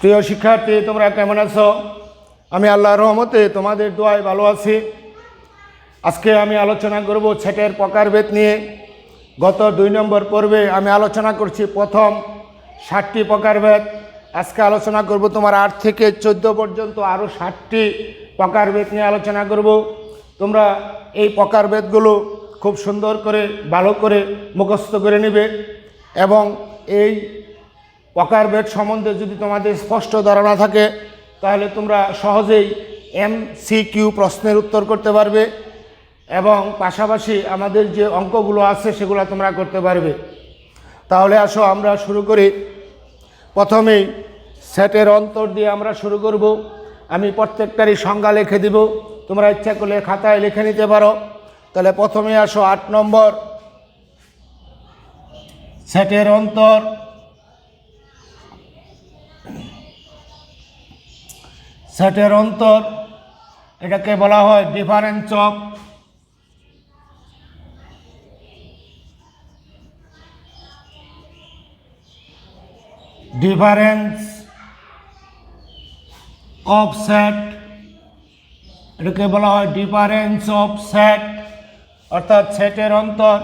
প্রিয় শিক্ষার্থী, তোমরা কেমন আছো? আমি আল্লাহর রহমতে তোমাদের দোয়ায় ভালো আছি। আজকে আমি আলোচনা করব সেটের প্রকারভেদ নিয়ে। গত 2 নম্বর পর্বে আমি আলোচনা করছি প্রথম 60টি প্রকারভেদ। আজকে আলোচনা করব তোমার 8 থেকে 14 পর্যন্ত আরও 60টি প্রকারভেদ নিয়ে আলোচনা করব। তোমরা এই প্রকারভেদগুলো খুব সুন্দর করে ভালো করে মুখস্থ করে নেবে এবং এই প্রকারভেদ সম্বন্ধে যদি তোমাদের স্পষ্ট ধারণা থাকে তাহলে তোমরা সহজেই MCQ প্রশ্নের উত্তর করতে পারবে এবং পাশাপাশি আমাদের যে অঙ্কগুলো আছে সেগুলো তোমরা করতে পারবে। তাহলে আসো আমরা শুরু করি। প্রথমেই সেটের অন্তর দিয়ে আমরা শুরু করব। আমি প্রত্যেকটারই সংজ্ঞা লিখে দিব, তোমরা ইচ্ছা করলে খাতায় লিখে নিতে পারো। তাহলে প্রথমে আসো 8 নম্বর, সেটের অন্তর। সেটের অন্তর এটাকে বলা হয় ডিফারেন্স অফ সেট। এটাকে বলা হয় ডিফারেন্স অফ সেট, অর্থাৎ সেটের অন্তর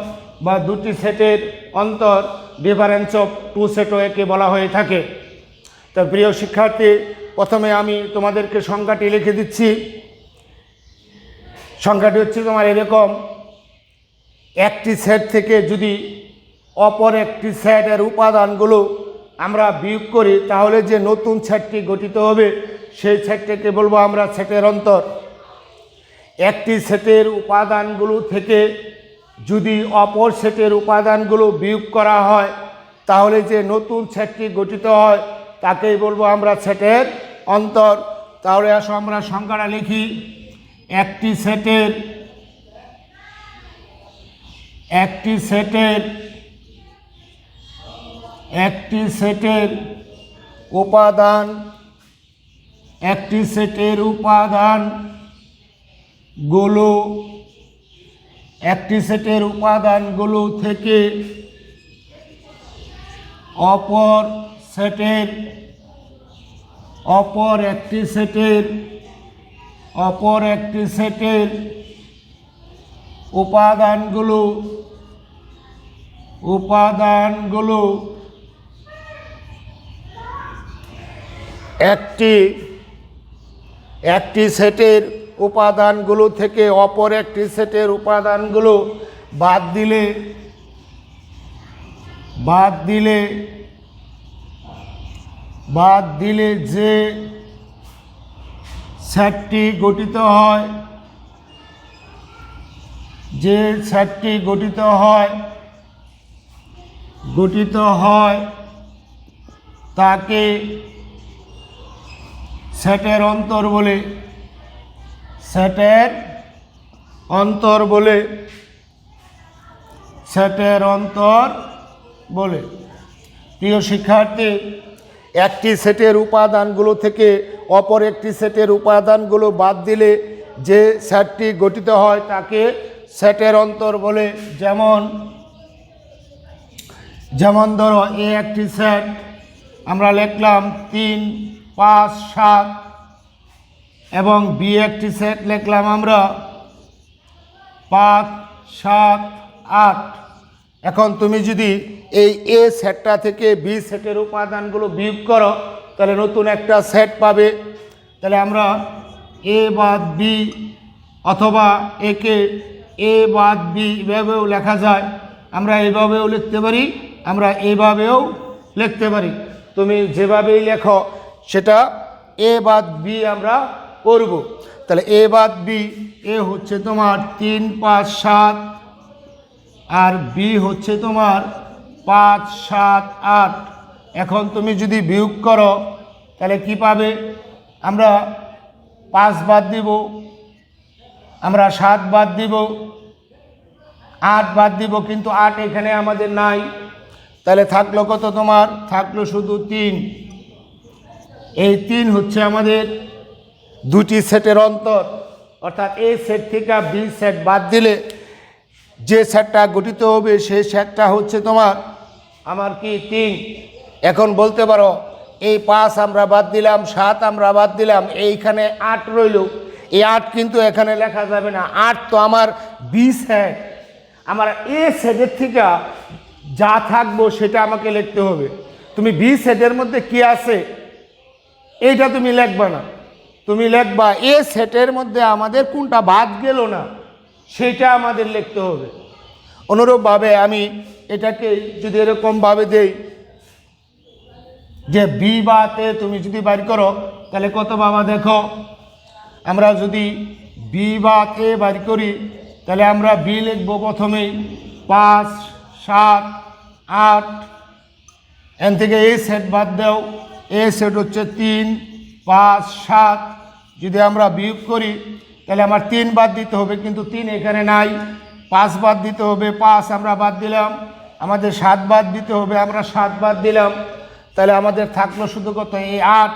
বা দুটি সেটের অন্তর ডিফারেন্স অফ টু সেটও একে বলা হয়ে থাকে। তো প্রিয় শিক্ষার্থী, প্রথমে আমি তোমাদেরকে সংখ্যাটি লিখে দিচ্ছি। সংখ্যাটি হচ্ছে তোমার এরকম: একটি সেট থেকে যদি অপর একটি সেটের উপাদানগুলো আমরা বিয়োগ করি তাহলে যে নতুন সেটটি গঠিত হবে সেই সেটটিকে বলবো আমরা সেটের অন্তর। একটি সেটের উপাদানগুলো থেকে যদি অপর সেটের উপাদানগুলো বিয়োগ করা হয় তাহলে যে নতুন সেটটি গঠিত হয় তাকেই বলবো আমরা সেটের অন্তর। তাহলে আসো আমরা সংখ্যাটা লিখি। একটি সেটের উপাদানগুলো থেকে অপর একটি সেটের উপাদানগুলো একটি সেটের উপাদানগুলো থেকে অপর একটি সেটের উপাদানগুলো বাদ দিলে যে সেটটি গঠিত হয় তাকে সেটের অন্তর বলে। প্রিয় শিক্ষার্থী, একটি সেটের উপাদানগুলো থেকে অপর একটি সেটের উপাদানগুলো বাদ দিলে যে সেটটি গঠিত হয় তাকে সেটের অন্তর বলে। যেমন ধরো এ একটি সেট, আমরা লিখলাম 3, 5, 7 এবং বি একটি সেট লিখলাম আমরা 5, 7, 8। এখন তুমি যদি এই এ সেটটা থেকে বি সেটের উপাদানগুলো বিয়োগ করো তাহলে নতুন একটা সেট পাবে। তাহলে আমরা এ বাদ বি অথবা একে এ বাদ বি এভাবেও লেখা যায়। আমরা এইভাবেও লিখতে পারি, আমরা এইভাবেও লিখতে পারি। তুমি যেভাবেই লেখো সেটা এ বাদ বি আমরা করব। তাহলে এ বাদ বি, এ হচ্ছে তোমার 3, 5, 7 আর বি হচ্ছে তোমার 5, 7, 8। এখন তুমি যদি বিয়োগ করো তাহলে কি পাবে? আমরা 5 বাদ দিব, আমরা 7 বাদ দিব, 8 বাদ দিব, কিন্তু 8 এখানে আমাদের নাই। তাহলে থাকলো কত? তোমার থাকলো শুধু 3। এই 3 হচ্ছে আমাদের দুটি সেটের অন্তর, অর্থাৎ এই সেট থেকে বি সেট বাদ দিলে যে সেটটা গঠিত হবে সেই সেটটা হচ্ছে তোমার আমার কি 3। এখন বলতে পারো এই 5 আমরা বাদ দিলাম, 7 আমরা বাদ দিলাম, এইখানে 8 রইল। এই 8 কিন্তু এখানে লেখা যাবে না, 8 তো আমার বি সেট। আমার এ সেটের থেকে যা থাকবো সেটা আমাকে লিখতে হবে। তুমি বি সেটের মধ্যে কি আছে এইটা তুমি লিখবা না, তুমি লিখবা এ সেটের মধ্যে আমাদের কোনটা বাদ গেল না সেটা আমাদের লিখতে হবে। অনুরূপভাবে আমি এটাকে যদি এরকমভাবে দেই যে বি বাতে তুমি যদি বাইর করো তাহলে কত বাবা দেখো, আমরা যদি বি বাতে বাইর করি তাহলে আমরা বি লিখবো প্রথমেই 5, 7, 8। এন থেকে এ সেট বাদ দাও, এ সেট হচ্ছে 3, 5, 7। যদি আমরা বিয়োগ করি তাহলে আমার 3 বাদ দিতে হবে, কিন্তু 3 এখানে নাই। 5 বাদ দিতে হবে, 5 আমরা বাদ দিলাম। আমাদের 7 বাদ দিতে হবে, আমরা 7 বাদ দিলাম। তাহলে আমাদের থাকলো শুধু কত, এই 8।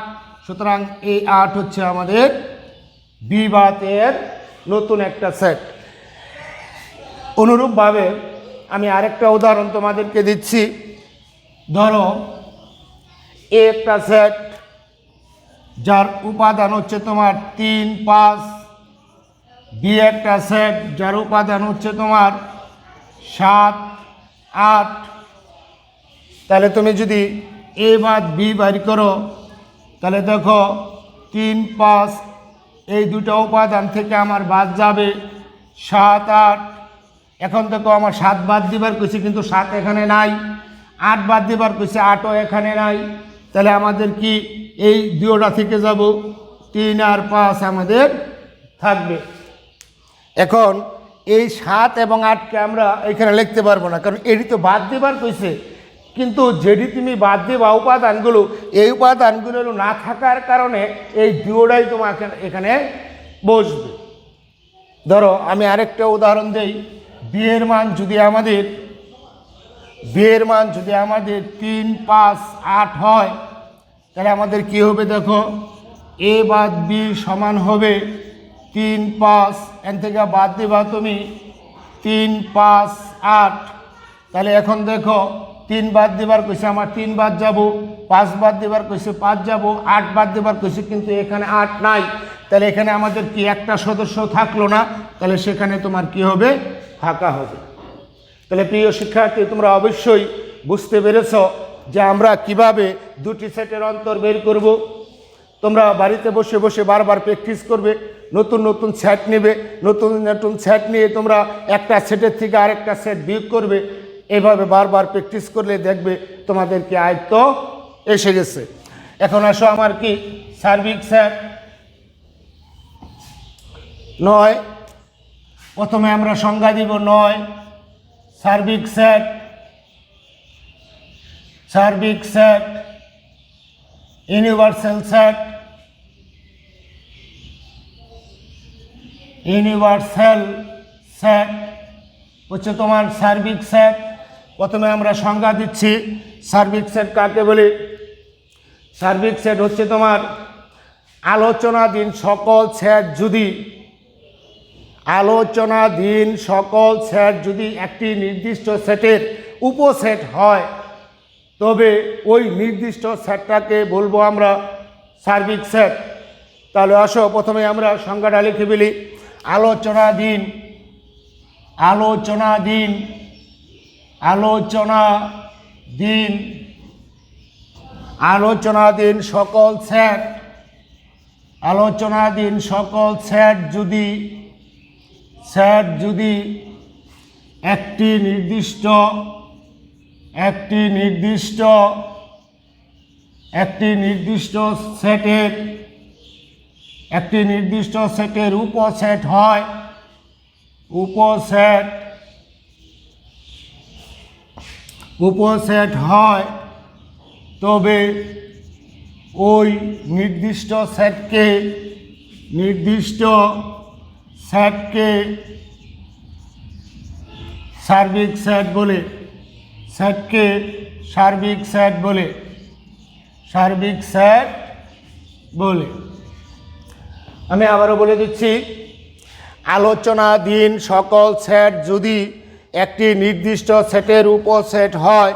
সুতরাং এই 8 হচ্ছে আমাদের বি বাতের নতুন একটা সেট। অনুরূপভাবে আমি আরেকটা উদাহরণ তোমাদেরকে দিচ্ছি। ধরো এ একটা সেট যার উপাদান হচ্ছে তোমার 3, 5। বি একটা সেট যার উপাদান হচ্ছে তোমার 7, 8। তাহলে তুমি যদি এ বাদ বি বাইর করো তাহলে দেখো 3, 5 এই দুটো উপাদান থেকে আমার বাদ যাবে 7, 8। এখন দেখো আমার 7 বাদ দিবার কইছি, কিন্তু 7 এখানে নাই। 8 বাদ দিবার কইছি, 8ও এখানে নাই। তাহলে আমাদের কি এই দুটোটা থেকে যাব, 3 আর 5 আমাদের থাকবে। এখন এই 7 এবং 8কে আমরা এখানে লিখতে পারবো না, কারণ এটি তো বাদ দিবার কইছে। কিন্তু যেটি তুমি বাদ দিবা উপাদানগুলো, এই উপাদানগুলো না থাকার কারণে এই দুটোটাই তোমার এখানে বসবে। ধরো আমি আরেকটা উদাহরণ দেই। বিয়ের মান যদি আমাদের 3, 5, 8 হয় তাহলে আমাদের কি হবে দেখো, এ বাদ বি সমান হবে 3, 5। এন থেকে বাদ দিবা তুমি 3, 5, 8। তাহলে এখন দেখো 3 বাদ দিবার কইছে, আমার 3 বাদ যাব। 5 বাদ দিবার কইছে, 5 যাব। 8 বাদ দিবার কইছে, কিন্তু এখানে 8 নাই। তাহলে এখানে আমাদের কি একটা সদস্য থাকলো না, তাহলে সেখানে তোমার কি হবে, ফাঁকা হবে। তাহলে প্রিয় শিক্ষার্থী, তোমরা অবশ্যই বুঝতে পেরেছ যে আমরা কিভাবে দুটি সেটের অন্তর বের করব। তোমরা বাড়িতে বসে বসে বারবার প্র্যাকটিস করবে, নতুন নতুন সেট নেবে, নতুন নতুন সেট নিয়ে তোমরা একটা সেটের থেকে আরেকটা সেট বিয়োগ করবে। এইভাবে বারবার প্র্যাকটিস করলে দেখবে তোমাদেরকে আয়ত্ত এসে গেছে। এখন আসো আমার কি সার্বিক সেট 9। প্রথমে আমরা সংজ্ঞা দিব 9। সার্বিক সেট, সার্বিক set, universal set, universal set হচ্ছে তোমার সার্বিক সেট। প্রথমে আমরা সংজ্ঞা দিচ্ছি সার্বিক সেট কাকে বলে। সার্বিক সেট হচ্ছে তোমার আলোচনাধীন সকল সেট যদি একটি নির্দিষ্ট সেটের উপসেট হয় তবে ওই নির্দিষ্ট সেটটাকে বলবো আমরা সার্বিক সেট। তাহলে আসো প্রথমে আমরা সংজ্ঞাটা লিখে ফেলি। আলোচনাধীন সকল সেট যদি একটি নির্দিষ্ট সেটের উপসেট হয় তবে ওই নির্দিষ্ট সেটকে সার্বিক সেট বলে। আমি আবারও বলে দিচ্ছি, আলোচনাধীন সকল সেট যদি একটি নির্দিষ্ট সেটের উপসেট হয়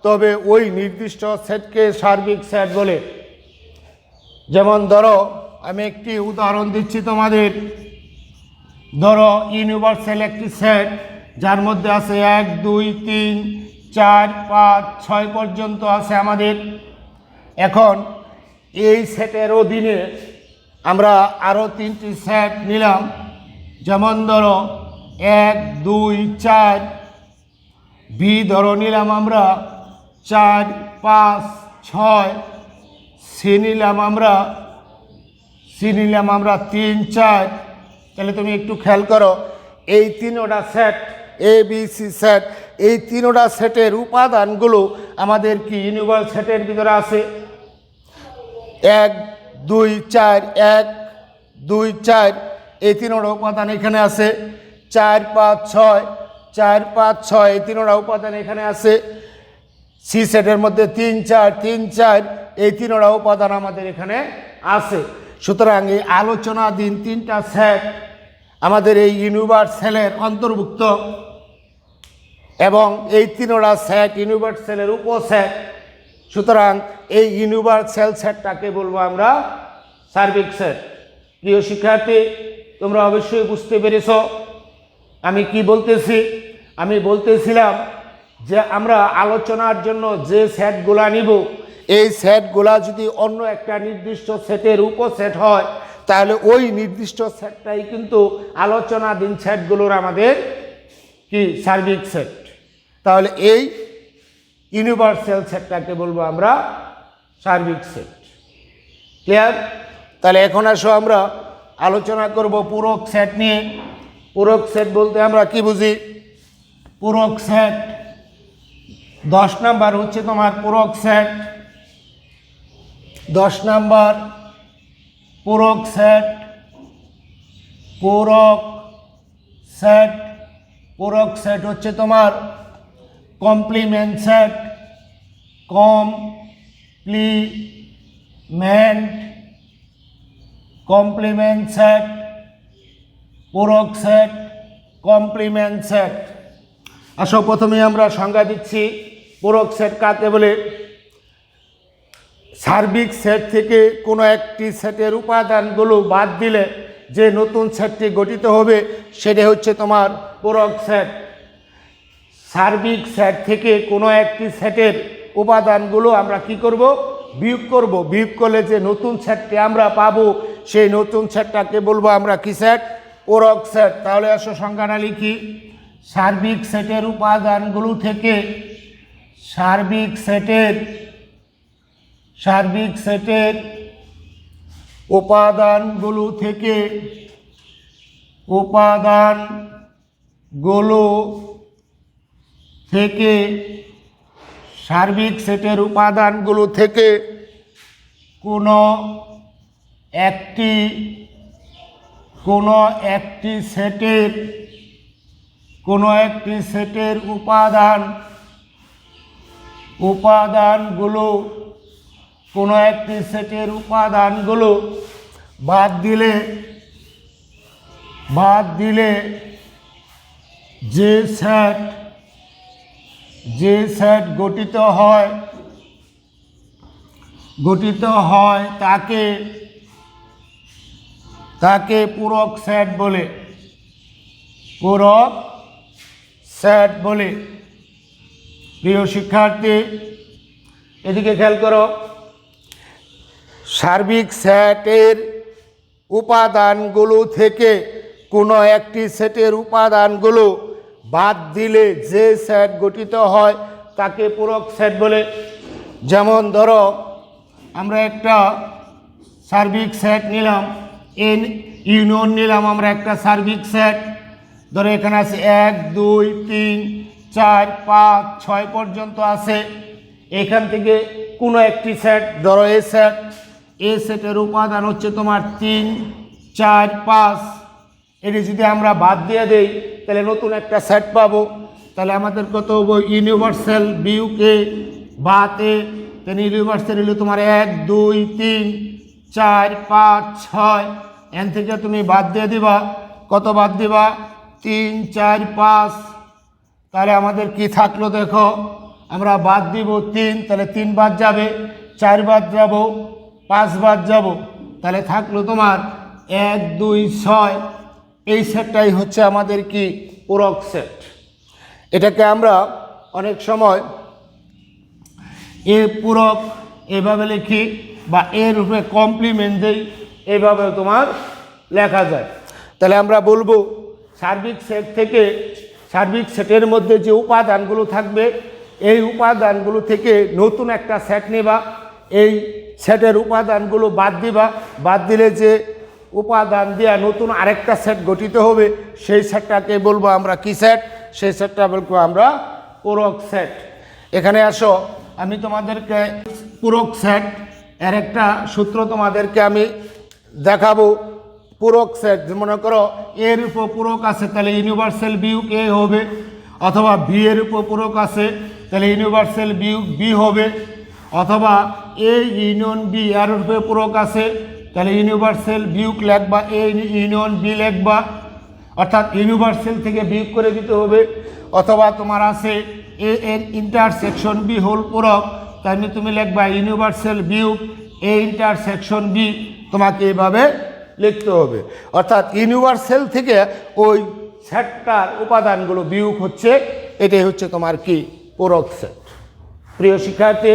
তবে ওই নির্দিষ্ট সেটকে সার্বিক সেট বলে। যেমন ধরো আমি একটি উদাহরণ দিচ্ছি তোমাদের। ধরো ইউনিভার্সাল একটি সেট যার মধ্যে আছে 1 2 3 4 5 6 পর্যন্ত আছে আমাদের। এখন এই সেটের অধীনে আমরা আরও 3টি সেট নিলাম। যেমন ধরো 1 2 4, বি ধরো নিলাম আমরা 4 5 6, সি নিলাম আমরা 3 4। তাহলে তুমি একটু খেয়াল করো, এই 3টা set A B she said, এই 3টা সেটের উপাদানগুলো আমাদের কি ইউনিভার্সাল সেটের ভিতরে আছে। 1 2 4, 1 2 4, এই 3টা উপাদান এখানে আছে। 4 5 6, 4 5 6, এই 3টা উপাদান এখানে আছে। সি সেটের মধ্যে 3 4 3 4, এই 3টা উপাদান আমাদের এখানে আছে। সুতরাং এই আলোচনাধীন 3টা সেট আমাদের এই ইউনিভার্সালের অন্তর্ভুক্ত, এবং এই 3টা সেট ইউনিভার্সালের উপসেট। সুতরাং এই ইউনিভার্সাল সেটটাকে বলবো আমরা সার্বিক সেট। প্রিয় শিক্ষার্থী, তোমরা অবশ্যই বুঝতে পেরেছ আমি কি বলতেছি। আমি বলতেছিলাম যে আমরা আলোচনার জন্য যে সেটগুলা নিব, এই সেটগুলা যদি অন্য একটা নির্দিষ্ট সেটের উপসেট হয়, তাহলে ওই নির্দিষ্ট সেটটাই কিন্তু আলোচনাধীন সেটগুলোর আমাদের কি সার্বিক সেট। তাহলে এই ইউনিভার্সাল সেটটাকে বলবো আমরা সার্বিক সেট। ক্লিয়ার? তাহলে এখন আসো আমরা আলোচনা করব পূরক সেট নিয়ে। পূরক সেট বলতে আমরা কি বুঝি? পূরক সেট 10 নাম্বার হচ্ছে তোমার পূরক সেট। 10 নাম্বার পূরক সেট। পূরক সেট, পূরক সেট হচ্ছে তোমার কমপ্লিমেন্ট সেট। কমপ্লিমেন্ট সেট, পূরক সেট, কমপ্লিমেন্ট সেট। আসো প্রথমে আমরা সংজ্ঞা দিচ্ছি পূরক সেট কাকে বলে। সার্বিক সেট থেকে কোনো একটি সেটের উপাদানগুলো বাদ দিলে যে নতুন সেটটি গঠিত হবে সেটা হচ্ছে তোমার পূরক সেট। সার্বিক সেট থেকে কোনো একটি সেটের উপাদানগুলো আমরা কি করব? বিয়োগ করব। বিয়োগ করলে যে নতুন সেটটি আমরা পাবো সেই নতুন সেটটাকে বলবো আমরা কি সেট? পূরক সেট। তাহলে আসো সংজ্ঞাটা লিখি। সার্বিক সেটের উপাদানগুলো থেকে সার্বিক সেটের উপাদানগুলো থেকে সার্বিক সেটের উপাদানগুলো থেকে কোনো একটি সেটের উপাদানগুলো বাদ দিলে যে সেট গঠিত হয় তাকে পূরক সেট বলে। পূরক সেট বলে। প্রিয় শিক্ষার্থী, এদিকে খেয়াল করো। সার্বিক সেটের উপাদানগুলো থেকে কোনো একটি সেটের উপাদানগুলো বাদ দিলে যে সেট গঠিত হয় তাকে পূরক সেট বলে। যেমন ধরো আমরা একটা সার্বিক সেট নিলাম, এন ইউনিয়ন নিলাম আমরা একটা সার্বিক সেট। ধরো এখানে আছে 1 2 3 4 5 6 পর্যন্ত আছে। এখান থেকে কোনো একটি সেট, ধরো এ সেটের উপাদান হচ্ছে তোমার 3 4 5। এটি যদি আমরা বাদ দিয়ে দেই তাহলে নতুন একটা সেট পাবো। তাহলে আমাদের কত হবো? ইউনিভার্সাল বিয়োগ এ বাদ এ। তাহলে ইউনিভার্সাল হলো তোমার 1 2 3 4 5 6। এন থেকে তুমি বাদ দিয়ে দিবা। কত বাদ দিবা? 3 4 5। তাহলে আমাদের কি থাকলো দেখো, আমরা বাদ দিব 3, তাহলে 3 বাদ যাবে, 4 বাদ যাব, 5 বাদ যাব, তাহলে থাকলো তোমার 1 2 6। এই সেটটাই হচ্ছে আমাদের কি পূরক সেট। এটাকে আমরা অনেক সময় এ পূরক এভাবে লিখি বা এর রূপে কমপ্লিমেন্ট দেই, এভাবে তোমার লেখা যায়। তাহলে আমরা বলবো সার্বিক সেট থেকে সার্বিক সেটের মধ্যে যে উপাদানগুলো থাকবে এই উপাদানগুলো থেকে নতুন একটা সেট নেবা, এই সেটের উপাদানগুলো বাদ দিবা, বাদ দিলে যে উপাদান দেওয়া নতুন আরেকটা সেট গঠিত হবে সেই সেটটাকে বলবো আমরা কি সেট, সেই সেটটা বলবো আমরা পূরক সেট। এখানে আসো, আমি তোমাদেরকে পূরক সেট এর একটা সূত্র তোমাদেরকে আমি দেখাবো। পূরক সেট মনে করো এর উপর পূরক আছে তাহলে ইউনিভার্সাল বিয়োগ এ হবে, অথবা বি এর উপর পূরক আছে তাহলে ইউনিভার্সাল বিয়োগ বি হবে, অথবা এ ইউনিয়ন বি এর উপরে পূরক আছে তাহলে ইউনিভার্সাল বিয়োগ লিখবা, এ ইউনিয়ন বি লিখবা, অর্থাৎ ইউনিভার্সাল থেকে বিয়োগ করে দিতে হবে। অথবা তোমার আছে এ এর ইন্টারসেকশন বি হোল পূরক, তাহলে তুমি লিখবা ইউনিভার্সাল বিয়োগ এ ইন্টারসেকশন বি, তোমাকে এভাবে লিখতে হবে। অর্থাৎ ইউনিভার্সাল থেকে ওই সেটটার উপাদানগুলো বিয়োগ হচ্ছে, এটাই হচ্ছে তোমার কি পূরক সেট। প্রিয় শিক্ষার্থী,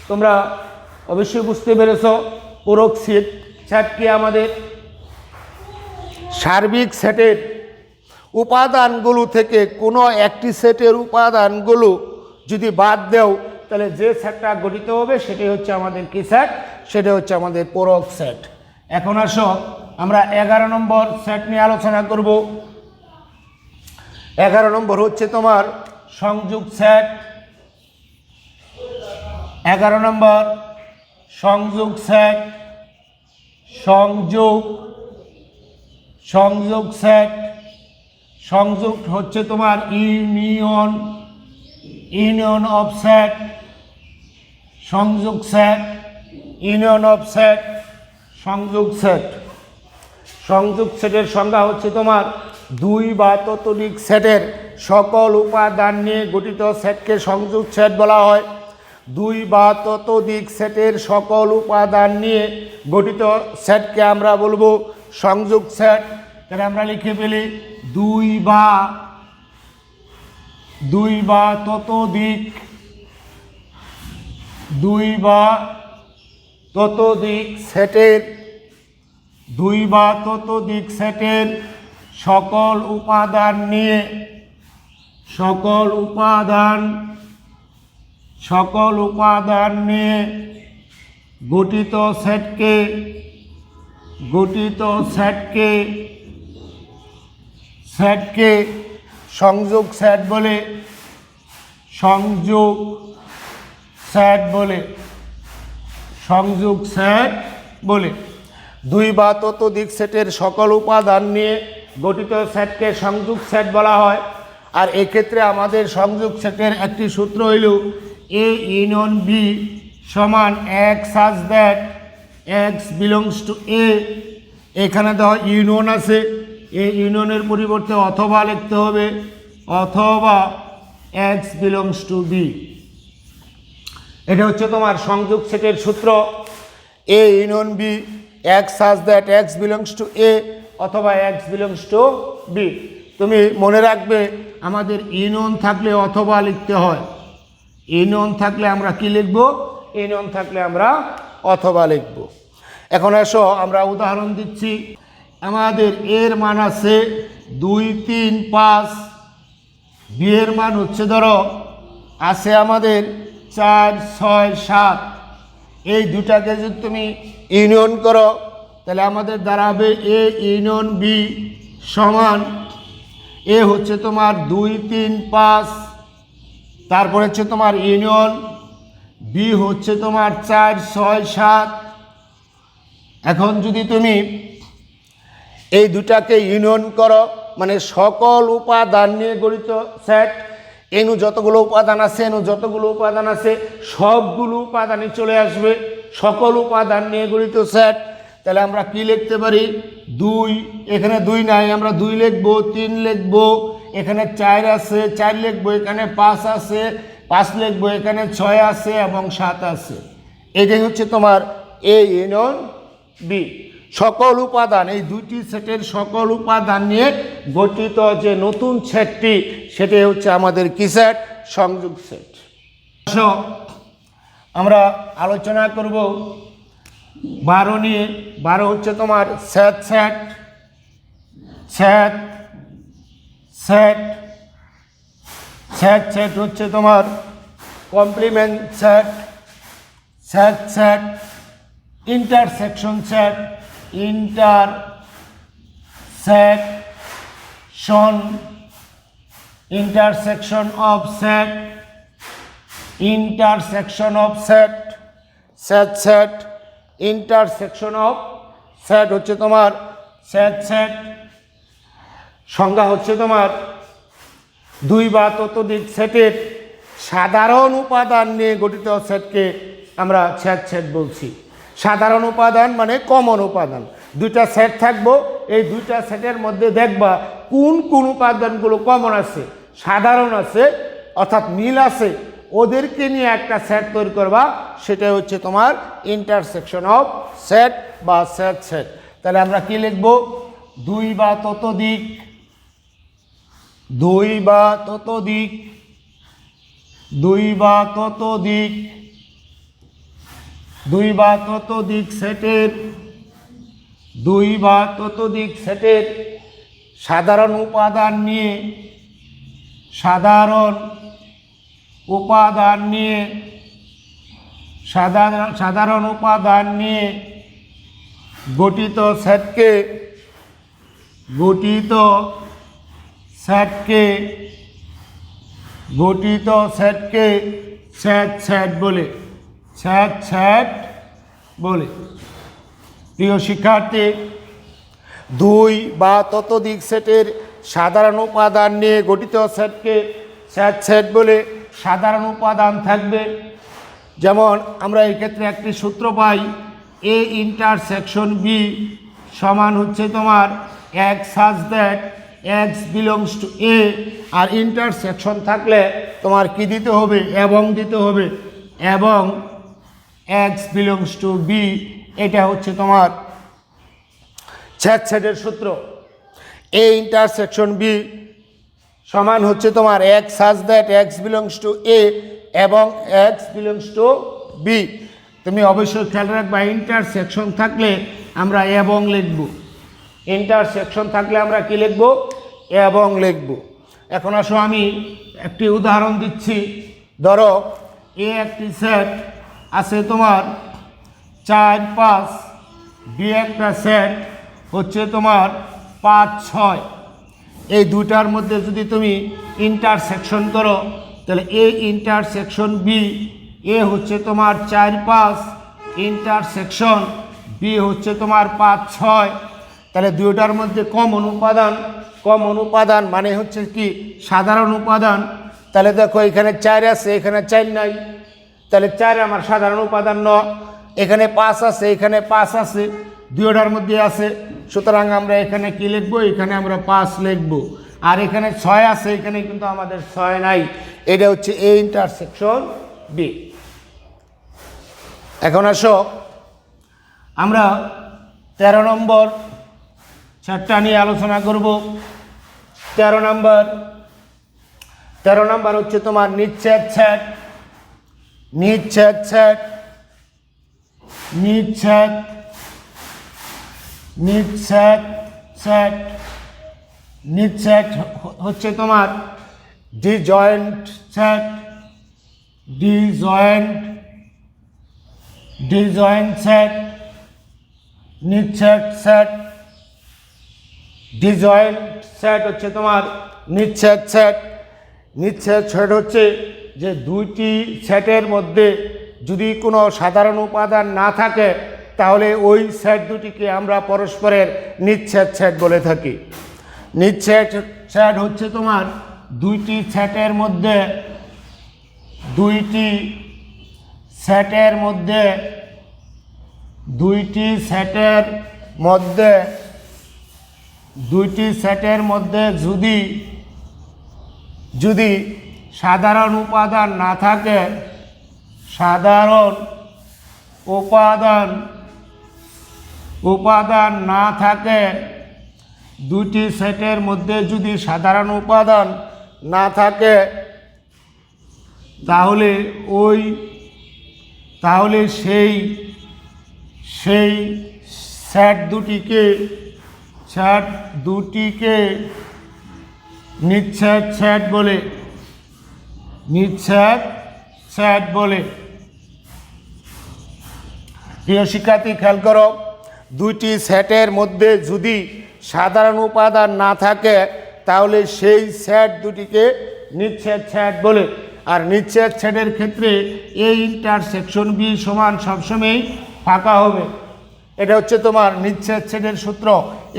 তোমরা অবশ্যই বুঝতে পেরেছ পূরক সেট কি আমাদের সার্বিক সেটের উপাদানগুলো থেকে কোনো একটি সেটের উপাদানগুলো যদি বাদ দেও তাহলে যে সেটটা গঠিত হবে সেটাই হচ্ছে আমাদের কি সেট, সেটা হচ্ছে আমাদের পূরক সেট। এখন আসো আমরা 11 নম্বর সেট নিয়ে আলোচনা করব। 11 নম্বর হচ্ছে তোমার সংযোগ সেট। 11 নম্বর সংযোগ সেট, সংযোগ সেট। সংযোগ হচ্ছে তোমার ইউনিয়ন অফ সেট, সংযোগ সেট, ইউনিয়ন অফ সেট, সংযোগ সেট। সংযোগ সেটের সংজ্ঞা হচ্ছে তোমার 2 বা ততোধিক সেটের সকল উপাদান নিয়ে গঠিত সেটকে সংযোগ সেট বলা হয়। 2 বা ততোধিক সেটের সকল উপাদান নিয়ে গঠিত সেটকে আমরা বলবো সংযোগ সেট। তাহলে আমরা লিখে ফেলি 2 বা ততোধিক সেটের 2 বা ততোধিক সেটের সকল উপাদান নিয়ে গঠিত সেটকে সংযোগ সেট বলে। 2 বা ততোধিক সেটের সকল উপাদান নিয়ে গঠিত সেটকে সংযোগ সেট বলা হয়। আর এক্ষেত্রে আমাদের সংযোগ সেটের একটি সূত্র হইল এ ইউনিয়ন বি সমান x such that x belongs to a। এখানে দেখো ইউনিয়ন আছে, এই ইউনিয়নের পরিবর্তে অথবা লিখতে হবে, অথবা x belongs to b। এটা হচ্ছে তোমার সংযোগ সেটের সূত্র, A union B x such that x belongs to a অথবা x belongs to b। তুমি মনে রাখবে আমাদের ইউনিয়ন থাকলে অথবা লিখতে হয়, ইউনিয়ন থাকলে আমরা কি লিখব, ইউনিয়ন থাকলে আমরা অথবা লিখব। এখন এসো আমরা উদাহরণ দিচ্ছি। আমাদের এর মান আছে 2 3 5, বি এর মান হচ্ছে ধরো আছে আমাদের 4 6 7। এই দুটাকে যদি তুমি ইউনিয়ন করো তাহলে আমাদের দাঁড়াবে এ ইউনিয়ন বি সমান এ হচ্ছে তোমার 2 3 5, তারপর হচ্ছে তোমার ইউনিয়ন বি হচ্ছে তোমার 4 6 7। এখন যদি তুমি এই দুটাকে ইউনিয়ন করো মানে সকল উপাদান নিয়ে গঠিত সেট, এনু যতগুলো উপাদান আছে সবগুলো উপাদানই চলে আসবে, সকল উপাদান নিয়ে গঠিত সেট। তাহলে আমরা কি লিখতে পারি, 2, এখানে 2 নাই, আমরা 2 লিখবো, 3 লিখবো, এখানে 4 আছে 4 লিখবো, এখানে 5 আছে 5 লিখবো, এখানে 6 আছে এবং 7 আছে। এটাই হচ্ছে তোমার এ ইউনিয়ন বি। সকল উপাদান, এই দুইটি সেটের সকল উপাদান নিয়ে গঠিত যে নতুন সেটটি, সেটাই হচ্ছে আমাদের কি সেট? সংযোগ সেট। আমরা আলোচনা করব 12 নিয়ে। 12 হচ্ছে তোমার set set set set set set হচ্ছে তোমার complement set set set intersection set intersection of set intersection of set set set intersection of set হচ্ছে তোমার সেট সেট। সংজ্ঞা হচ্ছে তোমার 2 বা ততোধিক সেটের সাধারণ উপাদান নিয়ে গঠিত সেটকে আমরা সেট সেট বলছি। সাধারণ উপাদান মানে কমন উপাদান। 2টা সেট থাকবো, এই 2টা সেটের মধ্যে দেখবা কোন কোন উপাদানগুলো কমন আছে, সাধারণ আছে, অর্থাৎ মিল আছে, ওদেরকে নিয়ে একটা সেট তৈরি করবা, সেটা হচ্ছে তোমার ইন্টারসেকশন অফ সেট বা সেট সেট। তাহলে আমরা কি লিখব? 2 বা ততোধিক 2 বা ততোধিক 2 বা ততোধিক 2 বা ততোধিক সেটের 2 বা ততোধিক সেটের সাধারণ উপাদান নিয়ে সাধারণ উপাদান নিয়ে সাধারণ উপাদান নিয়ে গঠিত সেটকে গঠিত সেটকে সেট সেট বলে সেট সেট বলে। প্রিয় শিক্ষার্থী, 2 বা ততোধিক সেটের সাধারণ উপাদান নিয়ে গঠিত সেটকে সেট সেট বলে। সাধারণ উপাদান থাকবে, যেমন আমরা এই ক্ষেত্রে একটি সূত্র পাই, এ ইন্টারসেকশন বি সমান হচ্ছে তোমার x such that x belongs to a, আর ইন্টারসেকশন থাকলে তোমার কি দিতে হবে? এবং দিতে হবে, এবং x belongs to b। এটা হচ্ছে তোমার সেট সেটের সূত্র। এ ইন্টারসেকশন বি সমান হচ্ছে তোমার x such that x belongs to a এবং x belongs to b। তুমি অবশ্যই খেয়াল রাখবা, ইন্টারসেকশন থাকলে আমরা এবং লিখব, ইন্টারসেকশন থাকলে আমরা কি লিখব? এবং লিখব। এখন আসো আমি একটি উদাহরণ দিচ্ছি। ধরো এ একটি সেট আছে তোমার 4 5, বি একটা সেট হচ্ছে তোমার 5 6। এই দুটার মধ্যে যদি তুমি ইন্টারসেকশন করো, তাহলে এ ইন্টারসেকশন বি, এ হচ্ছে তোমার 4 5 ইন্টারসেকশন বি হচ্ছে তোমার 5 6। তাহলে দুটার মধ্যে কমন উপাদান মানে হচ্ছে কি? সাধারণ উপাদান। তাহলে দেখো এখানে 4 আছে, এখানে 4 নাই, তাহলে 4 আমার সাধারণ উপাদান ন। এখানে 5 আছে, এখানে 5 আছে, দুটার মধ্যে আছে, সুতরাং আমরা এখানে কি লিখব? এখানে আমরা 5 লিখব। আর এখানে 6 আছে, এখানে কিন্তু আমাদের 6 নাই। এটা হচ্ছে এ ইন্টারসেকশন বি। এখন আসো আমরা 13 নম্বর সেটটা নিয়ে আলোচনা করব। 13 নম্বর হচ্ছে তোমার নিচ্ছেদ সেট। নিচ্ছেদ সেট নিচ্ছেদ নিচ্ছেদ সেট নিচ্ছেদ হচ্ছে তোমার ডিজয়েন্ট সেট। ডিজয়েন্ট সেট নিচ্ছেদ সেট। ডিজয়েন্ট সেট হচ্ছে তোমার নিচ্ছেদ সেট। নিচ্ছেদ সেট হচ্ছে যে দুইটি সেটের মধ্যে যদি কোনো সাধারণ উপাদান না থাকে, তাহলে ওই সেট দুটিকে আমরা পরস্পরের নিচ্ছেদ সেট বলে থাকি। নিচ্ছেদ সেট হচ্ছে তোমার দুইটি সেটের মধ্যে দুইটি সেটের মধ্যে যদি সাধারণ উপাদান না থাকে, সাধারণ উপাদান না থাকে, দুটি সেটের মধ্যে যদি সাধারণ উপাদান না থাকে তাহলে সেই সেট দুটিকে নিচ্ছেদ সেট বলে। প্রিয় শিক্ষার্থী, খেয়াল করো, দুইটি সেটের মধ্যে যদি সাধারণ উপাদান না থাকে তাহলে সেই সেট দুটিকে নিচ্ছেদ সেট বলে। আর নিচ্ছেদ সেটের ক্ষেত্রে এ ইন্টারসেকশন বি সমান সবসময় ফাঁকা হবে। এটা হচ্ছে তোমার নিচ্ছেদ সেটের সূত্র,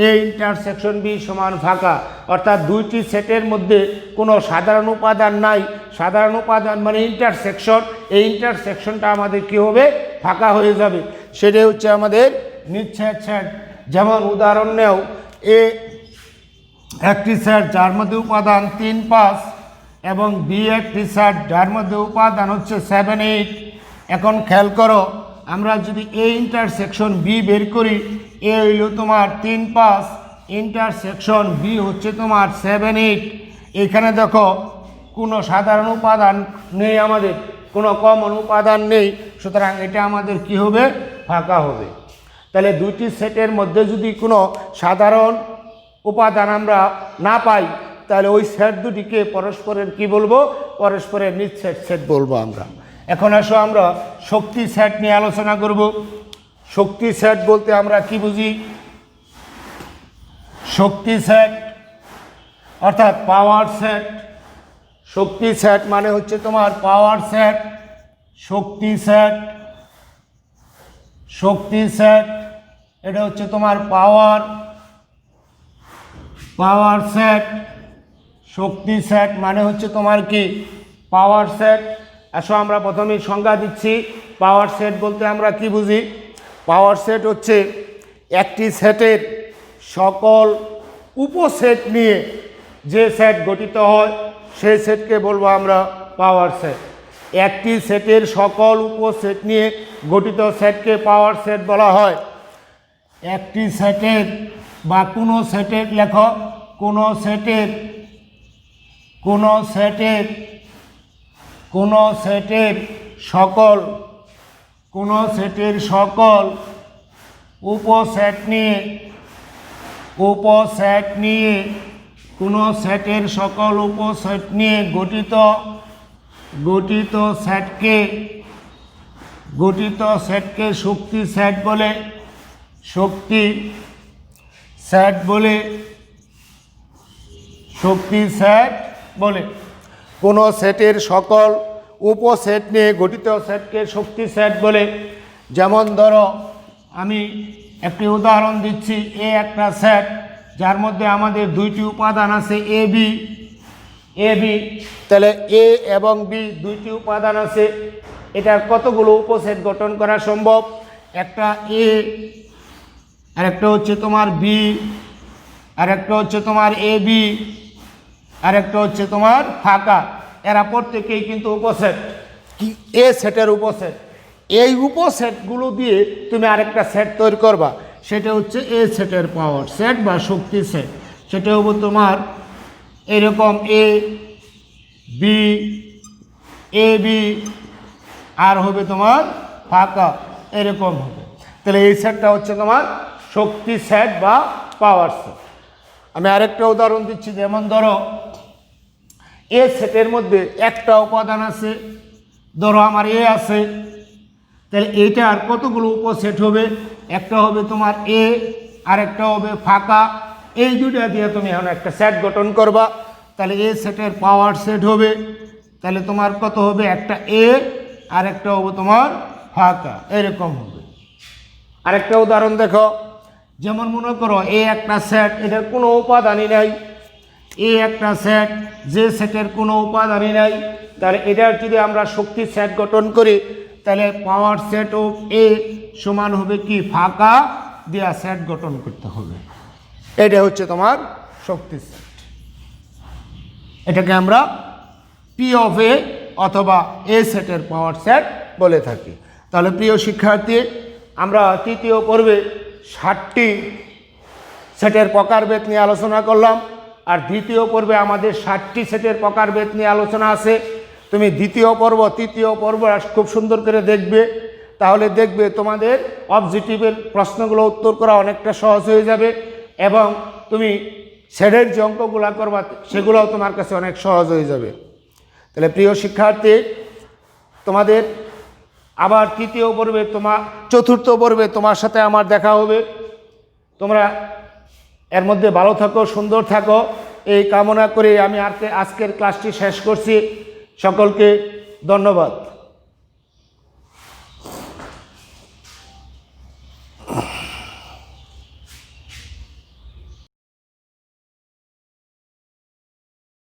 এ ইন্টারসেকশন বি সমান ফাঁকা। অর্থাৎ দুইটি সেটের মধ্যে কোনো সাধারণ উপাদান নাই, সাধারণ উপাদান মানে ইন্টারসেকশন, এই ইন্টারসেকশনটা আমাদের কী হবে, ফাঁকা হয়ে যাবে। সেটাই হচ্ছে আমাদের নিচ্ছেদ সেট। যেমন উদাহরণ নেও, এ একটি সেট যার মধ্যে উপাদান 3, 5 এবং বি একটি সেট যার মধ্যে উপাদান হচ্ছে 7, 8। এখন খেয়াল করো, আমরা যদি এ ইন্টারসেকশন বি বের করি, এ হইল তোমার 3, 5, ইন্টারসেকশন বি হচ্ছে তোমার 7, 8। এখানে দেখো কোনো সাধারণ উপাদান নেই, আমাদের কোনো কমন উপাদান নেই, সুতরাং এটা আমাদের কি হবে, ফাঁকা হবে। তাহলে দুইটি সেটের মধ্যে যদি কোনো সাধারণ উপাদান আমরা না পাই তাহলে ওই সেট দুটিকে পরস্পরের কি বলবো, পরস্পরের নিচ্ছেদ সেট বলবো আমরা। এখন আসো আমরা শক্তি সেট নিয়ে আলোচনা করব। শক্তি সেট বলতে আমরা কি বুঝি? শক্তি সেট অর্থাৎ পাওয়ার সেট। শক্তি সেট মানে হচ্ছে তোমার পাওয়ার সেট। শক্তি সেট এটা হচ্ছে তোমার পাওয়ার সেট। শক্তি সেট মানে হচ্ছে তোমার কি, পাওয়ার সেট। আসো আমরা প্রথমেই সংজ্ঞা দিচ্ছি। পাওয়ার সেট বলতে আমরা কি বুঝি? পাওয়ার সেট হচ্ছে একটি সেটের সকল উপসেট নিয়ে যে সেট গঠিত হয় সেই সেটকে বলবো আমরা পাওয়ার সেট। একটি সেটের সকল উপসেট নিয়ে গঠিত সেটকে পাওয়ার সেট বলা হয়। একটি সেটের বা কোনো সেটের লেখো, কোনো সেটের সকল উপসেট নিয়ে কোনো সেটের সকল উপসেট নিয়ে গঠিত সেটকে শক্তি সেট বলে। শক্তি সেট বলে কোনো সেটের সকল উপসেট নিয়ে গঠিত সেটকে শক্তি সেট বলে। যেমন ধরো আমি একটি উদাহরণ দিচ্ছি, এ একটা সেট যার মধ্যে আমাদের দুইটি উপাদান আছে এ বি। তাহলে এ এবং বি দুইটি উপাদান আছে, এটার কতগুলো উপসেট গঠন করা সম্ভব? একটা এ, আর একটা হচ্ছে তোমার বি, আর একটা হচ্ছে তোমার এ বি, আর একটা হচ্ছে তোমার ফাঁকা। এরা প্রত্যেকেই কিন্তু উপসেট, কি এ সেটের উপসেট। এই উপসেটগুলো দিয়ে তুমি আরেকটা সেট তৈরি করবা, সেটা হচ্ছে এ সেটের পাওয়ার সেট বা শক্তি সেট। সেটা হবে তোমার এরকম এ বি আর হবে তোমার ফাঁকা, এরকম হবে। তাহলে এই সেটটা হচ্ছে তোমার শক্তি সেট বা পাওয়ার সেট। আমি আরেকটা উদাহরণ দিচ্ছি, যেমন ধরো এ সেটের মধ্যে একটা উপাদান আছে, ধরো আমার এ আছে, তাহলে এইটার কতগুলো উপসেট হবে? একটা হবে তোমার এ, আর একটা হবে ফাঁকা। এই দুইটা দিয়ে তুমি এখন একটা সেট গঠন করবা, তাহলে এ সেটের পাওয়ার সেট হবে। তাহলে তোমার কত হবে? একটা এ আর একটা হবে তোমার ফাঁকা, এরকম হবে। আরেকটা উদাহরণ দেখো, যেমন মনে করো এ একটা সেট, এটার কোনো উপাদানই নাই। এ একটা সেট, যে সেটের কোনো উপাদানই নাই, তাহলে এটার যদি আমরা শক্তি সেট গঠন করি তাহলে পাওয়ার সেট অফ এ সমান হবে কি, ফাঁকা দেওয়া সেট গঠন করতে হবে। এটা হচ্ছে তোমার শক্তি সেট। এটাকে আমরা পি অফ এ অথবা এ সেটের পাওয়ার সেট বলে থাকি। তাহলে প্রিয় শিক্ষার্থী, আমরা তৃতীয় পর্বে 60টি সেটের প্রকারভেদ নিয়ে আলোচনা করলাম, আর দ্বিতীয় পর্বে আমাদের 60টি সেটের প্রকারভেদ নিয়ে আলোচনা আছে। তুমি দ্বিতীয় পর্ব তৃতীয় পর্ব খুব সুন্দর করে দেখবে, তাহলে দেখবে তোমাদের অবজেক্টিভের প্রশ্নগুলো উত্তর করা অনেকটা সহজ হয়ে যাবে, এবং তুমি সেটের যে অঙ্কগুলো করবা সেগুলোও তোমার কাছে অনেক সহজ হয়ে যাবে। তাহলে প্রিয় শিক্ষার্থী, তোমাদের আবার তৃতীয় পর্বে চতুর্থ পর্বে তোমার সাথে আমার দেখা হবে। তোমরা এর মধ্যে ভালো থাকো, সুন্দর থাকো, এই কামনা করে আমি আজকের ক্লাসটি শেষ করছি। সকলকে ধন্যবাদ।